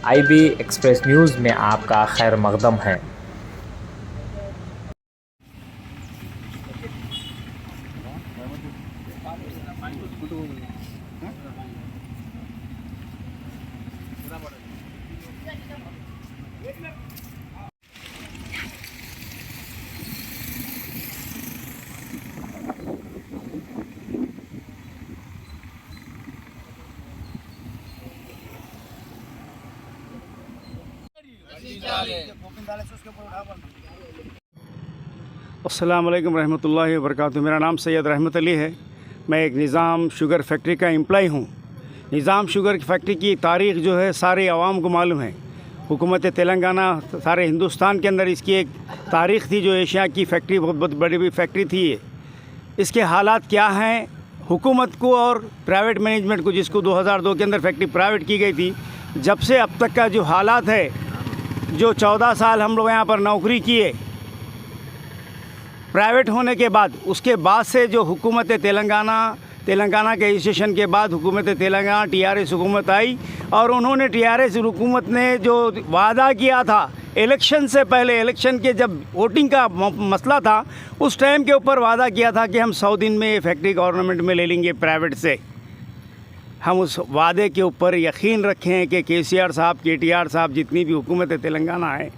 IB express news में आपका खैर मकदम है। अस्सलाम वालेकुम रहमतुल्लाहि व बरकातुहू। मेरा नाम सैयद रहमत अली है। मैं एक निज़ाम शुगर फैक्ट्री का एम्प्लॉय हूँ। निज़ाम शुगर फैक्ट्री की तारीख़ जो है सारे आवाम को मालूम है। हुकूमत तेलंगाना सारे हिंदुस्तान के अंदर इसकी एक तारीख़ थी। जो एशिया की फैक्ट्री बहुत बड़ी फैक्ट्री थी ये। इसके हालात क्या हैं, हुकूमत को और प्राइवेट मैनेजमेंट को, जिसको 2002 के अंदर फैक्ट्री प्राइवेट की गई थी, जब से अब तक का जो हालात है, जो 14 साल हम लोग यहाँ पर नौकरी किए प्राइवेट होने के बाद, उसके बाद से जो हुकूमत तेलंगाना के रजिस्ट्रेशन के बाद हुकूमत तेलंगाना TRS हुकूमत आई, और उन्होंने TRS हुकूमत ने जो वादा किया था इलेक्शन से पहले, इलेक्शन के जब वोटिंग का मसला था, उस टाइम के ऊपर वादा किया था कि हम 100 दिन में ये फैक्ट्री गवर्नमेंट में ले लेंगे प्राइवेट से। हम उस वादे के ऊपर यकीन रखें कि KCR साहब, KTR साहब, जितनी भी हुकूमत तेलंगाना है,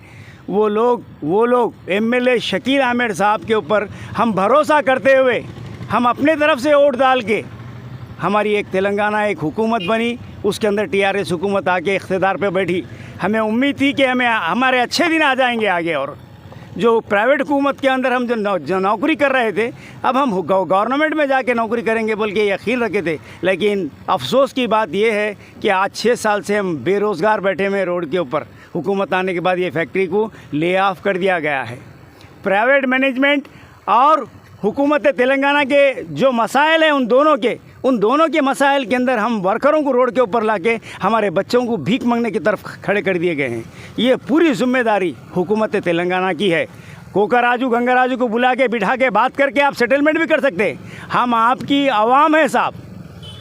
वो लोग MLA शकील अहमद साहब के ऊपर हम भरोसा करते हुए, हम अपने तरफ से वोट डाल के, हमारी एक तेलंगाना एक हुकूमत बनी, उसके अंदर TRS हुकूमत आके इख्तिदार पे बैठी। हमें उम्मीद थी कि हमारे अच्छे दिन आ जाएंगे आगे, और जो प्राइवेट हुकूमत के अंदर हम जो नौकरी कर रहे थे, अब हम गवर्नमेंट में जाके नौकरी करेंगे बोल के यकीन रखे थे। लेकिन अफसोस की बात यह है कि आज 6 साल से हम बेरोज़गार बैठे हुए रोड के ऊपर। हुकूमत आने के बाद ये फैक्ट्री को ले ऑफ कर दिया गया है। प्राइवेट मैनेजमेंट और हुकूमत तेलंगाना के जो मसाइल हैं, उन दोनों के मसाइल के अंदर हम वर्करों को रोड के ऊपर लाके हमारे बच्चों को भीख मांगने की तरफ खड़े कर दिए गए हैं। ये पूरी जिम्मेदारी हुकूमत तेलंगाना की है। कोकाराजू गंगाराजू को बुला के बिठा के बात करके आप सेटलमेंट भी कर सकते हैं। हम आपकी आवाम है साहब,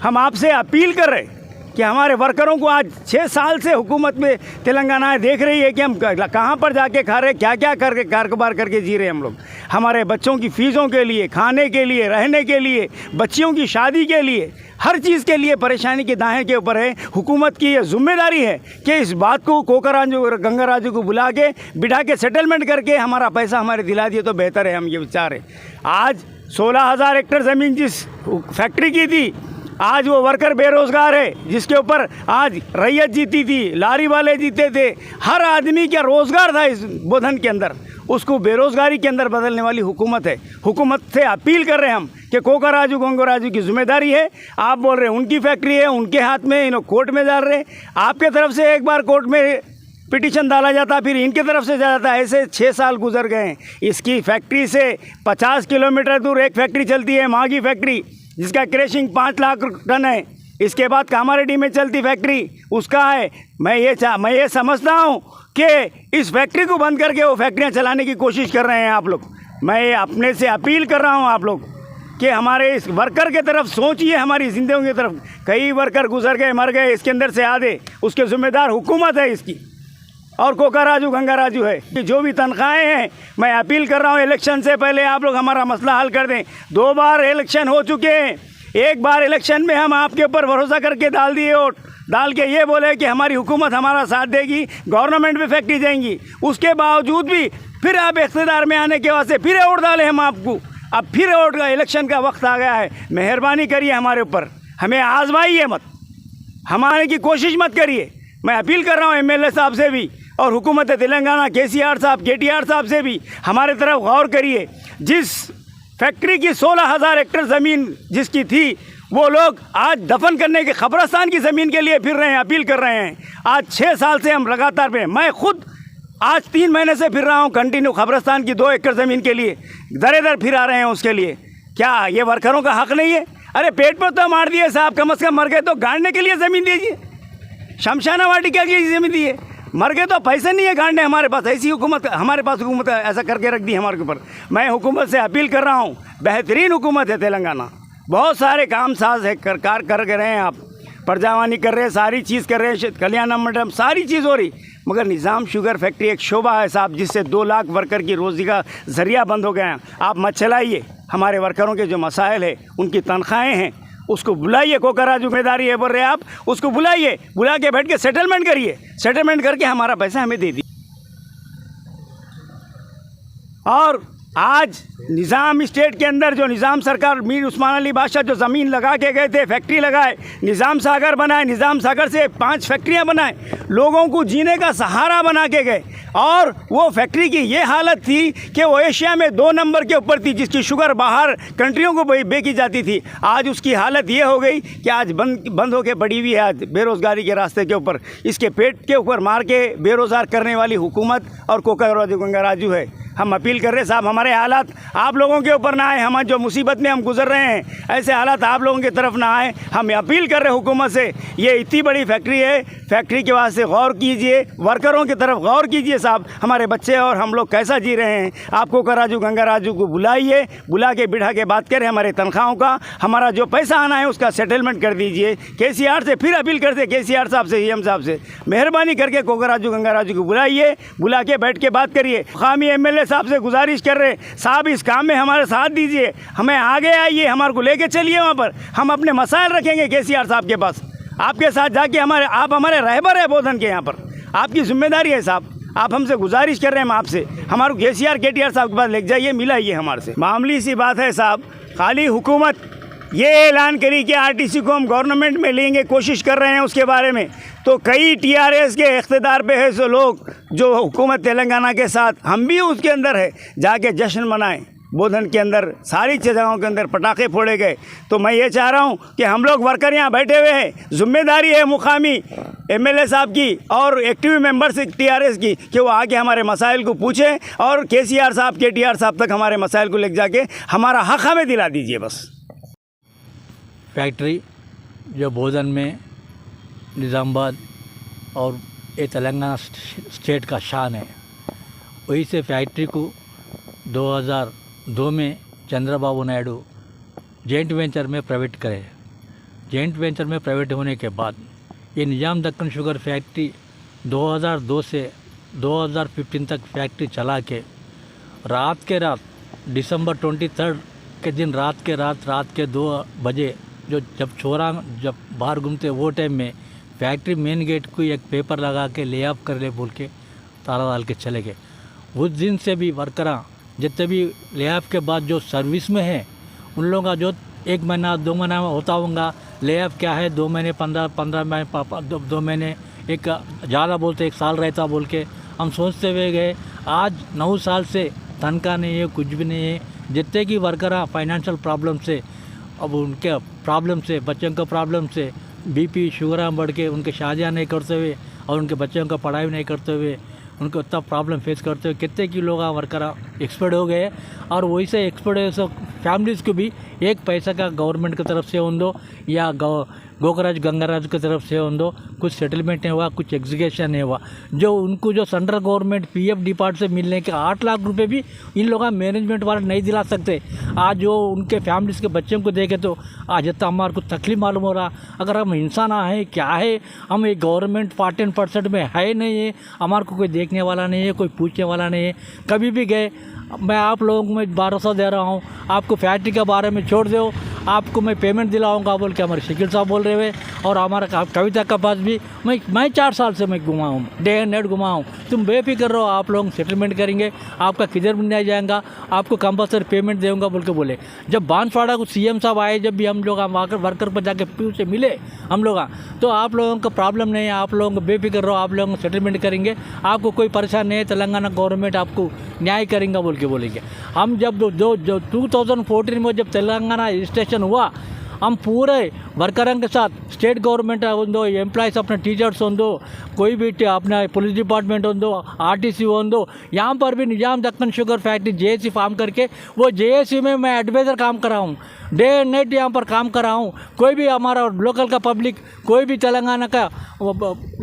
हम आपसे अपील कर रहे हैं कि हमारे वर्करों को आज 6 साल से हुकूमत में तेलंगाना देख रही है कि हम कहाँ पर जाके खा रहे, क्या क्या करके कारोबार करके जी रहे हैं हम लोग। हमारे बच्चों की फ़ीसों के लिए, खाने के लिए, रहने के लिए, बच्चियों की शादी के लिए, हर चीज़ के लिए परेशानी के दाएं के ऊपर है। हुकूमत की ये जिम्मेदारी है कि इस बात को कोकाराजू गंगाराजू को बुला के बिठा के सेटलमेंट करके हमारा पैसा हमारे दिला दिए तो बेहतर है। हम ये विचार है। आज 16,000 हेक्टेयर ज़मीन जिस फैक्ट्री की थी, आज वो वर्कर बेरोज़गार है, जिसके ऊपर आज रैयत जीती थी, लारी वाले जीते थे, हर आदमी का रोज़गार था इस बोधन के अंदर, उसको बेरोज़गारी के अंदर बदलने वाली हुकूमत है। हुकूमत से अपील कर रहे हैं हम कि कोकाराजू गंगाराजू की जिम्मेदारी है। आप बोल रहे हैं उनकी फैक्ट्री है, उनके हाथ में, इन्हों कोर्ट में डाल रहे हैं। आपके तरफ से एक बार कोर्ट में पिटीशन डाला जाता, फिर इनके तरफ से जाता, ऐसे 6 साल गुजर गए हैं। इसकी फैक्ट्री से 50 किलोमीटर दूर एक फैक्ट्री चलती है, मागी फैक्ट्री, जिसका क्रैशिंग 5 लाख टन है। इसके बाद कामारेड्डी में चलती फैक्ट्री उसका है। मैं ये समझता हूँ कि इस फैक्ट्री को बंद करके वो फैक्ट्रियाँ चलाने की कोशिश कर रहे हैं आप लोग। मैं अपने से अपील कर रहा हूँ आप लोग कि हमारे इस वर्कर के तरफ सोचिए, हमारी ज़िंदगी की तरफ। कई वर्कर गुजर गए, मर गए, इसके अंदर से आधे, उसके ज़िम्मेदार हुकूमत है इसकी, और कोकाराजू गंगाराजू है। जो भी तनख्वाहें हैं, मैं अपील कर रहा हूँ इलेक्शन से पहले आप लोग हमारा मसला हल कर दें। 2 बार इलेक्शन हो चुके हैं। एक बार इलेक्शन में हम आपके ऊपर भरोसा करके डाल दिए वोट, डाल के ये बोले कि हमारी हुकूमत हमारा साथ देगी, गवर्नमेंट में फैक्ट्री जाएंगी। उसके बावजूद भी फिर आप इख्तिदार में आने के वास्ते फिर वोट डालें हम आपको। अब फिर वोट का इलेक्शन का वक्त आ गया है। मेहरबानी करिए हमारे ऊपर, हमें आजमाइए मत, हमारे की कोशिश मत करिए। मैं अपील कर रहा हूँ MLA साहब से भी और हुकूमत तेलंगाना KCR साहब, KTR साहब से भी हमारे तरफ गौर करिए। जिस फैक्ट्री की 16,000 हेक्टेयर ज़मीन जिसकी थी, वो लोग आज दफन करने के कब्रिस्तान की ज़मीन के लिए फिर रहे हैं, अपील कर रहे हैं। आज 6 साल से हम लगातार पे, मैं खुद आज 3 महीने से फिर रहा हूँ कंटिन्यू कब्रिस्तान की 2 एकड़ ज़मीन के लिए, दर दर फिर आ रहे हैं उसके लिए। क्या ये वर्करों का हक़ नहीं है? अरे पेट पर तो मार दिए साहब, कम से कम मर गए तो गाड़ने के लिए ज़मीन दीजिए, शमशाना वाटिका की ज़मीन दिए। मर गए तो पैसे नहीं है गाड़ने हमारे पास। ऐसी हुकूमत हमारे पास, हुकूमत ऐसा करके रख दी हमारे ऊपर। मैं हुकूमत से अपील कर रहा हूँ, बेहतरीन हुकूमत है तेलंगाना, बहुत सारे काम साज है, कार कर रहे हैं आप। प्रजावानी कर रहे हैं, सारी चीज़ कर रहे हैं, कल्याण मंडपम सारी चीज़ हो रही, मगर निज़ाम शुगर फैक्ट्री एक शोबा है साहब, जिससे 2 लाख वर्कर की रोज़ी का ज़रिया बंद हो गया है। आप मत चलाइए, हमारे वर्करों के जो मसाइल है, उनकी तनख्वाहें हैं, उसको बुलाइए। कोकरा जिम्मेदारी है बोल रहे हैं आप, उसको बुलाइए, बुला के बैठ के सेटलमेंट करिए, सेटलमेंट करके हमारा पैसा हमें दे दीजिए। और आज निज़ाम स्टेट के अंदर जो निज़ाम सरकार मीर उस्मान अली बादशाह जो ज़मीन लगा के गए थे, फैक्ट्री लगाए, निज़ाम सागर बनाए, निज़ाम सागर से 5 फैक्ट्रियां बनाए, लोगों को जीने का सहारा बना के गए। और वो फैक्ट्री की ये हालत थी कि वो एशिया में 2 नंबर के ऊपर थी, जिसकी शुगर बाहर कंट्रियों को बेची जाती थी। आज उसकी हालत ये हो गई कि आज बंद होके पड़ी हुई है, आज बेरोज़गारी के रास्ते के ऊपर, इसके पेट के ऊपर मार के बेरोज़गार करने वाली हुकूमत और कोकरा गंगाराजू है। हम अपील कर रहे हैं साहब, हमारे हालात आप लोगों के ऊपर ना आए, हम जो मुसीबत में हम गुजर रहे हैं, ऐसे हालात आप लोगों की तरफ ना आए। हम अपील कर रहे हैं हुकूमत से, ये इतनी बड़ी फैक्ट्री है, फैक्ट्री के वास्ते गौर कीजिए, वर्करों की तरफ गौर कीजिए साहब। हमारे बच्चे और हम लोग कैसा जी रहे हैं। आप कोकराजू गंगाराजू को बुलाइए, बुला के बिठा के बात करें, हमारे तनख्वाहों का, हमारा जो पैसा आना है उसका सेटलमेंट कर दीजिए। केसीआर से फिर अपील करते, केसीआर साहब से, सीएम साहब से मेहरबानी करके कोकराजू गंगाराजू को बुलाइए, बुला के बैठ के बात करिए। खामी एमएलए साहब से गुजारिश कर रहे हैं, साहब इस काम में हमारे साथ दीजिए, हमें आगे आइए, हमारे को लेके चलिए वहाँ पर, हम अपने मसाइल रखेंगे केसीआर साहब के पास। आपके साथ जाके आप हमारे रहबर है बोधन के, यहाँ पर आपकी जिम्मेदारी है साहब। आप हमसे गुजारिश कर रहे हैं, हम आपसे, हमारे केटीआर साहब के पास ले जाइए, मिलाइए हमारे से। मामूली सी बात है साहब, खाली हुकूमत ये ऐलान करी कि आरटीसी को हम गवर्नमेंट में लेंगे, कोशिश कर रहे हैं उसके बारे में, तो कई टीआरएस के इख्तिदार पे है सो लोग जो हुकूमत तेलंगाना के साथ, हम भी उसके अंदर है, जाके जश्न मनाएं। बोधन के अंदर सारी जगहों के अंदर पटाखे फोड़े गए। तो मैं ये चाह रहा हूँ कि हम लोग वर्कर यहाँ बैठे हुए हैं, जिम्मेदारी है मुकामी एमएलए साहब की और एक्टिव मेंबर्स टीआरएस की कि वो आके हमारे मसाइल को पूछें और केसीआर साहब, केटीआर साहब तक हमारे मसाइल को ले जाके हमारा हक़ हमें दिला दीजिए बस। फैक्ट्री जो बोधन में निज़ामाबाद और ये तेलंगाना स्टेट का शान है, वही से फैक्ट्री को 2002 में चंद्रबाबू नायडू जॉइंट वेंचर में प्राइवेट करे। जॉइंट वेंचर में प्राइवेट होने के बाद ये निज़ाम दक्कन शुगर फैक्ट्री 2002 से 2015 तक फैक्ट्री चला के रात के रात दिसंबर 23 के दिन रात के 2 बजे जब बाहर घूमते वो टाइम में फैक्ट्री मेन गेट को एक पेपर लगा के ले ऑफ कर ले बोल के ताला डाल के चले गए। उस दिन से भी वर्करां जितने भी ले ऑफ के बाद जो सर्विस में है उन लोगों का जो 1 महीना 2 महीना होता होगा, ले ऑफ क्या है 2 महीने 15 महीने 2 महीने एक ज़्यादा बोलते 1 साल रहता बोल के हम सोचते हुए गए। आज 9 साल से तनख्वाह नहीं है, कुछ भी नहीं है। जितने की वर्करां फाइनेंशियल प्रॉब्लम से, अब उनके प्रॉब्लम से, बच्चों का प्रॉब्लम से बीपी शुगर बढ़ के उनके शादियाँ नहीं करते हुए और उनके बच्चों का पढ़ाई नहीं करते हुए उनको इतना प्रॉब्लम फेस करते हुए कितने की लोग वर्कर एक्सपर्ट हो गए। और वही से एक्सपर्ट फैमिलीज़ को भी 1 पैसा का गवर्नमेंट की तरफ से हों या कोकराजू गंगाराजू की तरफ से हों, कुछ सेटलमेंट नहीं हुआ, कुछ एग्जीक्यूशन नहीं हुआ। जो उनको जो सेंट्रल गवर्नमेंट पीएफ डिपार्ट से मिलने के 8 लाख रुपए भी इन लोगों मैनेजमेंट वाले नहीं दिला सकते। आज जो उनके फैमिलीज़ के बच्चों को देखे तो आज इतना हमारे को तकलीफ मालूम हो रहा। अगर हम इंसान है क्या है, हम एक गवर्नमेंट 14% में है नहीं है, हमारे को कोई देखने वाला नहीं है, कोई पूछने वाला नहीं है। कभी भी गए, मैं आप लोगों को मैं भरोसा दे रहा हूँ, आपको फैक्ट्री के बारे में छोड़ दो, आपको मैं पेमेंट दिलाऊंगा बोल के हमारे शकील साहब बोल रहे हुए। और हमारा कविता का पास भी मैं 4 साल से मैं घुमा हूँ, डे एंड नाइट घुमा हूँ। तुम बेफिक्र रहो, आप लोग सेटलमेंट करेंगे, आपका किधर भी नहीं जाएगा, आपको कंपल्सरी पेमेंट देऊँगा बोल के बोले। जब बांसवाड़ा को सीएम साहब आए, जब भी हम लोग वर्कर पर जाके पीयू से मिले हम लोग, तो आप लोगों का प्रॉब्लम नहीं है, आप लोगों को बेफिक्र रहो, आप लोगों को सेटलमेंट करेंगे, आपको कोई परेशान नहीं है, तेलंगाना गवर्नमेंट आपको न्याय करेंगे बोल के बोलेंगे। हम जब जो 2014 में जब तेलंगाना रजिस्ट्रेशन हुआ, हम पूरे वर्करों के साथ स्टेट गवर्नमेंट हो, एम्प्लॉयज़ अपने टीचर्स हो, कोई भी अपना पुलिस डिपार्टमेंट हो, आरटीसी हो, यहाँ पर भी Nizam Deccan sugar factory JAC form करके वो जेएसी में मैं एडवाइज़र काम कर रहा हूँ, डे एंड नाइट यहाँ पर काम कर रहा हूँ। कोई भी हमारा लोकल का पब्लिक, कोई भी तेलंगाना का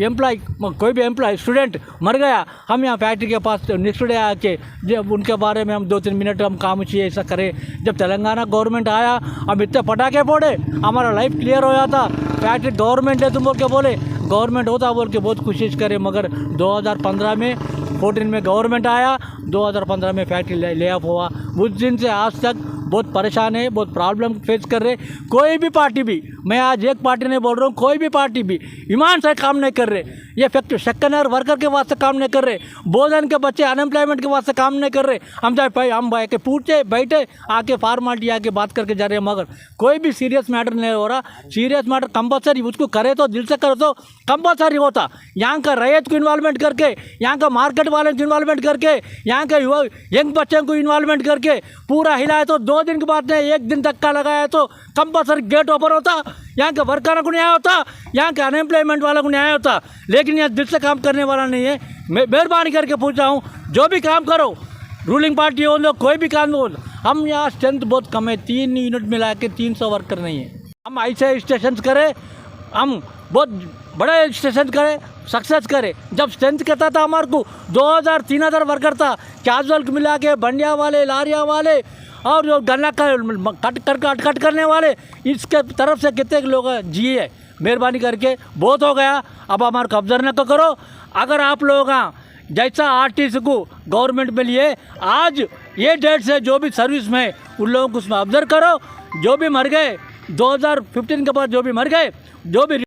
एम्प्लॉय, कोई भी एम्प्लॉय स्टूडेंट मर गया, हम यहाँ फैक्ट्री के पास नेक्स्ट डे आके जब उनके बारे में हम 2-3 मिनट हम काम चाहिए ऐसा करें। जब तेलंगाना गवर्नमेंट आया, हम इतने पटाखे फोड़े, हमारा लाइफ क्लियर हो जाता। फैक्ट्री गवर्नमेंट है तुम बोल के बोले, गवर्नमेंट होता बोल के बहुत कोशिश करे, मगर 2015 में 14 में गवर्नमेंट आया, 2015 में फैक्ट्री ले ऑफ हुआ। उस दिन से आज तक बहुत परेशान है, बहुत प्रॉब्लम फेस कर रहे। कोई भी पार्टी भी, मैं आज एक पार्टी नहीं बोल रहा हूँ, कोई भी पार्टी भी ईमान से काम नहीं कर रहे। ये फैक्ट्री सेकंडर वर्कर के वास्ते काम नहीं कर रहे, भोजन के बच्चे अनएम्प्लॉयमेंट के वास्ते काम नहीं कर रहे। हम चाहे हम के पूछे बैठे आके फॉर्मालिटी आके बात करके जा रहे हैं, मगर कोई भी सीरियस मैटर नहीं हो रहा। सीरियस मैटर कंपलसरी उसको करे तो दिल से करे तो कंपलसरी होता। यहाँ का रैयत को इन्वॉल्वमेंट करके, यहाँ का मार्केट वाले को इन्वॉल्वमेंट करके, यहाँ के यंग बच्चों को इन्वॉल्वमेंट करके पूरा हिलाए तो 2 दिन के बाद में 1 दिन धक्का लगाया तो कंपलसरी गेट ओपन होता। यहाँ के वर्करों को न्याय होता, यहाँ के अनएम्प्लॉयमेंट वालों को न्याय होता। लेकिन यह दिल से काम करने वाला नहीं है। मैं मेहरबानी करके पूछ रहा हूँ, जो भी काम करो, रूलिंग पार्टी हो लो, कोई भी काम हो, हम यहाँ स्ट्रेंथ बहुत कम है, 3 यूनिट मिला के 300 वर्कर नहीं है। हम ऐसे स्टेशन करें, हम बहुत बड़े स्टेशन करें, सक्सेस करें। जब स्ट्रेंथ कहता था हमारे को 2000-3000 वर्कर था, कैजुअल को मिला के बंडिया वाले, लारिया वाले और जो गन्ना कट करने वाले, इसके तरफ से कितने लोग जिए। मेहरबानी करके बहुत हो गया, अब हमारे को ऑब्जर्व न करो। अगर आप लोग जैसा आर्टिस्ट को गवर्नमेंट में लिए, आज ये डेट से जो भी सर्विस में उन लोगों को उसमें ऑब्जर्व करो। जो भी मर गए 2015 के बाद, जो भी मर गए, जो भी